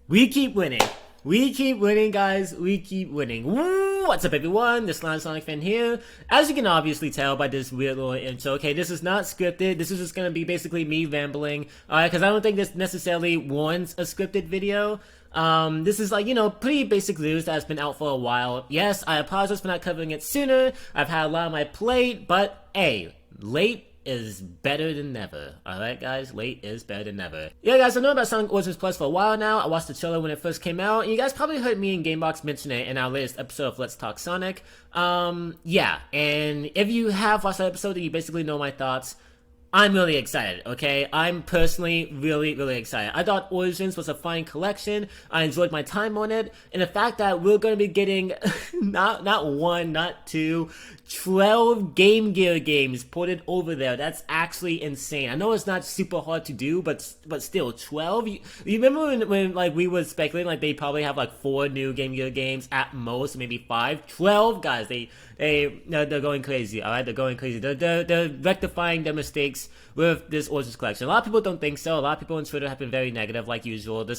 We keep winning. We keep winning, guys. We keep winning. Woo! What's up, everyone? This Lion Sonic fan here. As you can obviously tell by this weird little intro, okay, this is not scripted. This is just gonna be basically me rambling, alright, because I don't think this necessarily warrants a scripted video. This is like, pretty basic news that has been out for a while. Yes, I apologize for not covering it sooner. I've had a lot on my plate, but hey, late is better than never. Alright guys, late is better than never. Yeah guys, I know about Sonic Origins Plus for a while now. I watched the trailer when it first came out, and you guys probably heard me and Gamebox mention it in our latest episode of Let's Talk Sonic. Yeah, and if you have watched that episode, then you basically know my thoughts. I'm really excited, okay? I'm personally really excited. I thought Origins was a fine collection. I enjoyed my time on it. And the fact that we're going to be getting not one, not two, 12 Game Gear games ported over there. That's actually insane. I know it's not super hard to do, but still, 12? You remember when like we were speculating like they probably have like 4 new Game Gear games at most, maybe 5? 12? Guys, they're going crazy, alright? They're going crazy. They're rectifying their mistakes with this Origins collection. A lot of people don't think so. A lot of people on Twitter have been very negative, like usual.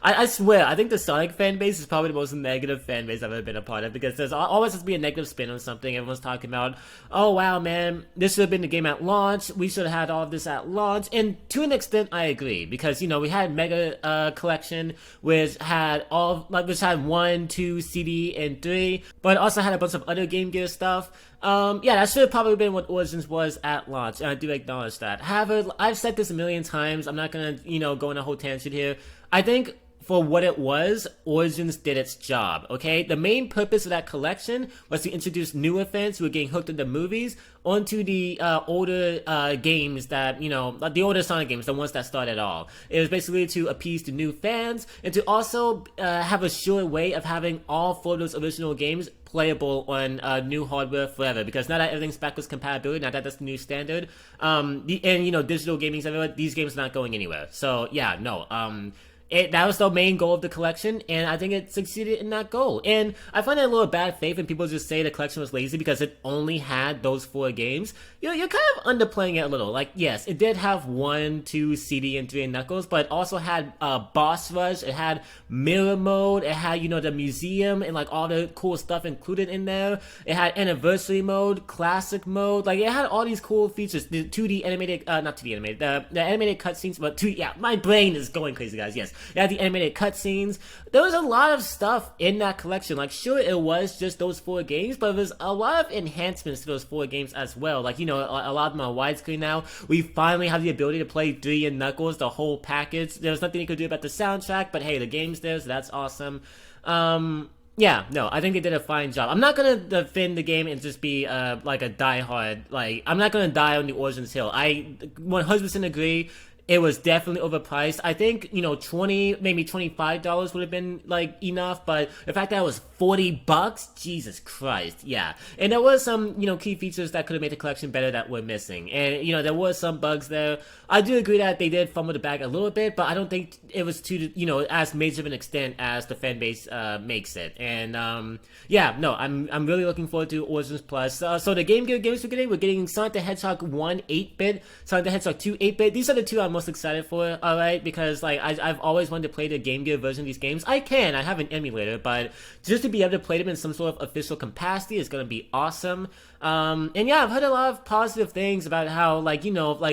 I swear, I think the Sonic fan base is probably the most negative fan base I've ever been a part of, because there's always has to be a negative spin on something. Everyone's talking about, oh wow, man, this should have been the game at launch. We should have had all of this at launch. And to an extent, I agree, because we had Mega Collection, which had 1, 2, CD, and 3, but also had a bunch of other Game Gear stuff. Yeah, that should have probably been what Origins was at launch, and I do acknowledge that. However, I've said this a million times. I'm not gonna, go on a whole tangent here. I think for what it was, Origins did its job, okay? The main purpose of that collection was to introduce newer fans who were getting hooked into movies onto the older games that, the older Sonic games, the ones that started it all. It was basically to appease to new fans and to also have a sure way of having all 4 of those original games playable on new hardware forever, because now that everything's backwards compatibility, now that that's the new standard, digital gaming's everywhere, these games are not going anywhere. So yeah, no, that was the main goal of the collection, and I think it succeeded in that goal. And I find it a little bad faith when people just say the collection was lazy because it only had those 4 games. You're kind of underplaying it a little. Like, yes, it did have 1, 2, CD, and 3 and Knuckles, but it also had Boss Rush, it had Mirror Mode, it had, the museum, and like all the cool stuff included in there. It had Anniversary Mode, Classic Mode, like it had all these cool features. The 2D animated, not 2D animated, the animated cutscenes, but my brain is going crazy, guys, yes. It had the animated cutscenes. There was a lot of stuff in that collection. Like, sure, it was just those 4 games, but there's a lot of enhancements to those 4 games as well. Like, a lot of them are widescreen now. We finally have the ability to play 3 and Knuckles, the whole package. There's nothing you could do about the soundtrack, but hey, the game's there, so that's awesome. Yeah, no, I think they did a fine job. I'm not gonna defend the game and just be like a diehard. Like, I'm not gonna die on the Origins hill. I 100% agree. It was definitely overpriced. I think, $20, maybe $25 would have been, like, enough, but the fact that it was $40, Jesus Christ, yeah. And there was some, key features that could have made the collection better that were missing. And, there was some bugs there. I do agree that they did fumble the bag a little bit, but I don't think it was to, as major of an extent as the fan base makes it. And, yeah, no, I'm really looking forward to Origins Plus. So the Game Gear games we're getting Sonic the Hedgehog 1 8-bit, Sonic the Hedgehog 2 8-bit. These are the 2 I'm most excited for, alright, because like I've always wanted to play the Game Gear version of these games. I have an emulator, but just to be able to play them in some sort of official capacity is gonna be awesome. And yeah, I've heard a lot of positive things about how, like,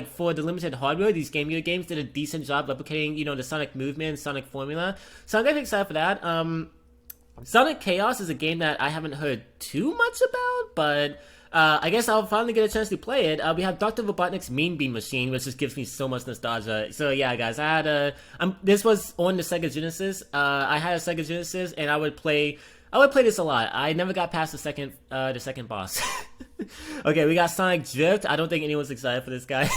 for the limited hardware, these Game Gear games did a decent job replicating, the Sonic movement, Sonic formula. So I'm kind of excited for that. Sonic Chaos is a game that I haven't heard too much about, but I guess I'll finally get a chance to play it. We have Dr. Robotnik's Mean Bean Machine, which just gives me so much nostalgia. So yeah, guys, I had this was on the Sega Genesis. I had a Sega Genesis, and I would play this a lot. I never got past the second boss. Okay, we got Sonic Drift. I don't think anyone's excited for this guy.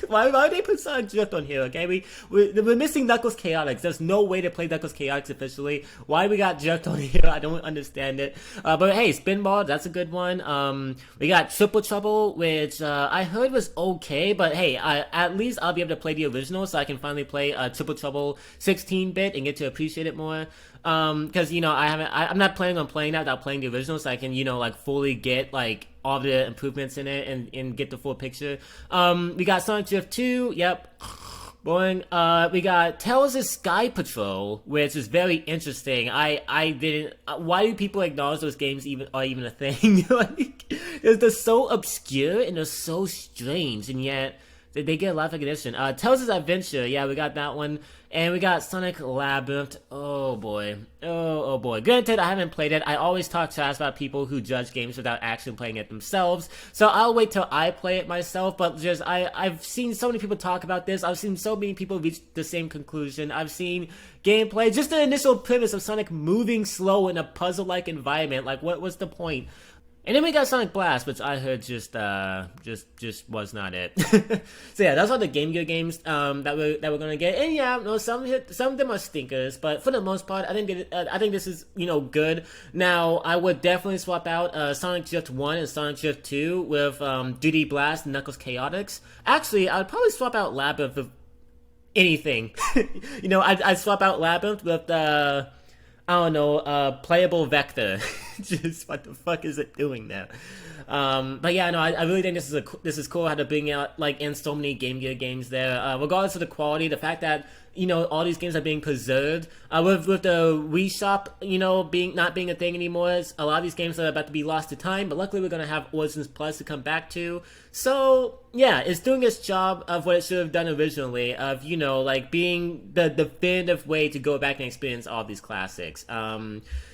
why would they put Sonic Drift on here, okay? We're missing Knuckles Chaotix. There's no way to play Knuckles Chaotix officially. Why we got Drift on here, I don't understand it. But hey, Spinball, that's a good one. We got Triple Trouble, which I heard was okay, but hey, at least I'll be able to play the original, so I can finally play Triple Trouble 16-bit and get to appreciate it more. Because I'm not planning on playing that without playing the original, so I can like fully get like all the improvements in it and get the full picture. We got Sonic Drift 2. Yep. Boring. We got Tales' Sky Patrol, which is very interesting. I didn't. Why do people acknowledge those games are even a thing? Like, they're so obscure and they're so strange, and yet they get a lot of recognition. Tales' Adventure, yeah, we got that one. And we got Sonic Labyrinth. Oh boy. Oh boy. Granted, I haven't played it. I always talk trash about people who judge games without actually playing it themselves. So I'll wait till I play it myself. But just, I've seen so many people talk about this. I've seen so many people reach the same conclusion. I've seen gameplay. Just the initial premise of Sonic moving slow in a puzzle-like environment. Like, what was the point? And then we got Sonic Blast, which I heard just was not it. So yeah, those are the Game Gear games that we're gonna get. And yeah, no, some of them are stinkers, but for the most part, I think this is, you know, good. Now I would definitely swap out Sonic Drift 1 and Sonic Drift 2 with 2D Blast and Knuckles Chaotix. Actually, I'd probably swap out Labyrinth with anything. You know, I'd swap out Labyrinth with I don't know, playable vector. Just what the fuck is it doing there? But yeah, no, I really think this is cool how to bring out like in so many Game Gear games there. Regardless of the quality, the fact that, you know, all these games are being preserved. With the Wii Shop, you know, not being a thing anymore, a lot of these games are about to be lost to time. But luckily, we're gonna have Origins Plus to come back to. So yeah, it's doing its job of what it should have done originally, of, you know, like being the definitive way to go back and experience all these classics.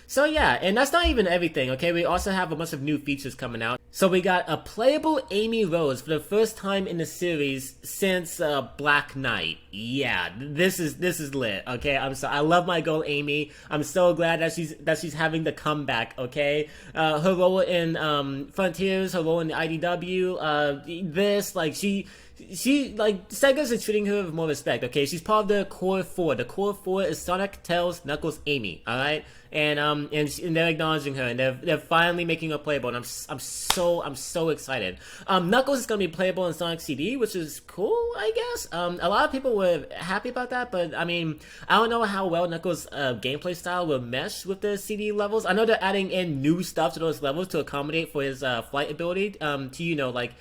So yeah, and that's not even everything, okay? We also have a bunch of new features coming out. So we got a playable Amy Rose for the first time in the series since Black Knight. Yeah, this is lit, okay? I love my girl Amy. I'm so glad that she's having the comeback, okay? Her role in Frontiers, her role in the IDW, this, like, she like, Sega's are treating her with more respect, okay? She's part of the Core 4. The Core 4 is Sonic, Tails, Knuckles, Amy, alright? And they're acknowledging her, and they're finally making her playable, and I'm so excited. Knuckles is gonna be playable in Sonic CD, which is cool, I guess. A lot of people were happy about that, but I mean, I don't know how well Knuckles' gameplay style will mesh with the CD levels. I know they're adding in new stuff to those levels to accommodate for his flight ability, to, you know, like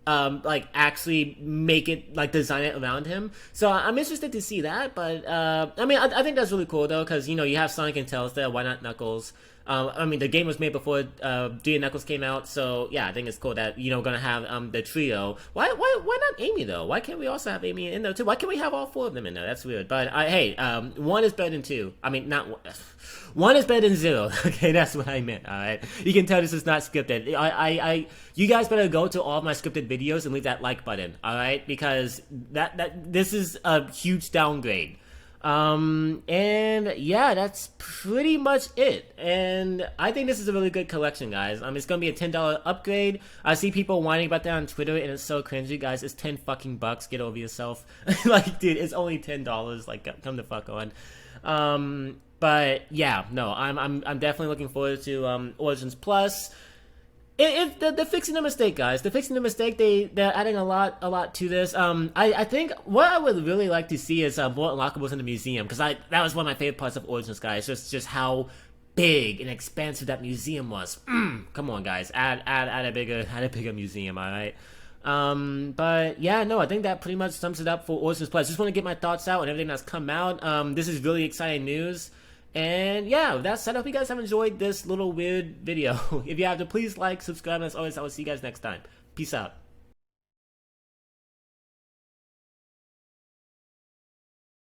actually make it, like, design it around him. So I'm interested to see that, but I mean, I think that's really cool though, because, you know, you have Sonic and Tails there, why not Knuckles? I mean, the game was made before D and Knuckles came out, so yeah, I think it's cool that, you know, gonna have the trio. Why not Amy though? Why can't we also have Amy in there too? Why can't we have all four of them in there? That's weird. But hey, one is better than two. I mean, not one. One is better than zero. Okay, that's what I meant. All right, you can tell this is not scripted. You guys better go to all of my scripted videos and leave that like button. All right, because this is a huge downgrade. And yeah, that's pretty much it. And I think this is a really good collection, guys. It's gonna be a $10 upgrade. I see people whining about that on Twitter, and it's so cringy, guys. It's 10 fucking bucks. Get over yourself. Like, dude, it's only $10. Like, come the fuck on. But yeah, no, I'm definitely looking forward to Origins Plus. If they're fixing the mistake, guys. They're fixing the mistake. They're adding a lot to this. I think what I would really like to see is more unlockables in the museum, because that was one of my favorite parts of Origins, guys. Just how big and expansive that museum was. Come on, guys, add a bigger museum. All right. But yeah, no, I think that pretty much sums it up for Origins Plus. Just want to get my thoughts out on everything that's come out. This is really exciting news. And yeah, with that said, I hope you guys have enjoyed this little weird video. If you have to, please like, subscribe, and as always, I will see you guys next time. Peace out.